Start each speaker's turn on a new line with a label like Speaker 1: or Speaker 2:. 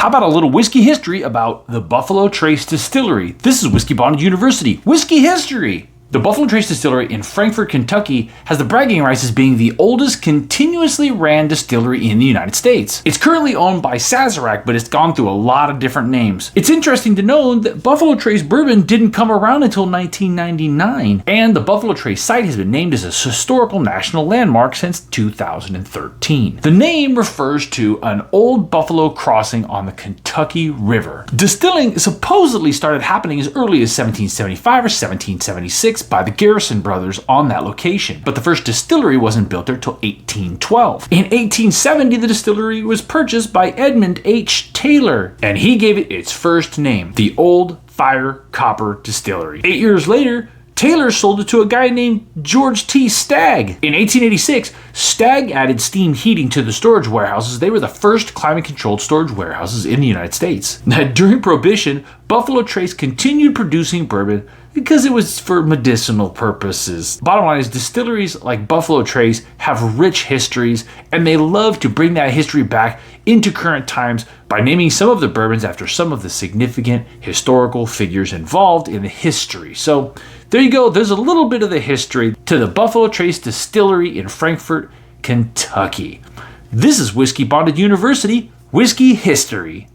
Speaker 1: How about a little whiskey history about the Buffalo Trace Distillery? This is Whiskeybonded University. Whiskey history! The Buffalo Trace Distillery in Frankfort, Kentucky has the bragging rights as being the oldest continuously ran distillery in the United States. It's currently owned by Sazerac, but it's gone through a lot of different names. It's interesting to know that Buffalo Trace bourbon didn't come around until 1999, and the Buffalo Trace site has been named as a historical national landmark since 2013. The name refers to an old buffalo crossing on the Kentucky River. Distilling supposedly started happening as early as 1775 or 1776 by the Garrison brothers on that location, but the first distillery wasn't built there till 1812. In 1870, the distillery was purchased by Edmund H. Taylor, and he gave it its first name, the Old Fire Copper Distillery. 8 years later, Taylor sold it to a guy named George T. Stagg. In 1886, Stagg added steam heating to the storage warehouses. They were the first climate-controlled storage warehouses in the United States. Now, during Prohibition, Buffalo Trace continued producing bourbon because it was for medicinal purposes. Bottom line is, distilleries like Buffalo Trace have rich histories, and they love to bring that history back into current times by naming some of the bourbons after some of the significant historical figures involved in the history. So there you go. There's a little bit of the history to the Buffalo Trace Distillery in Frankfort, Kentucky. This is Whiskeybonded University, Whiskey History.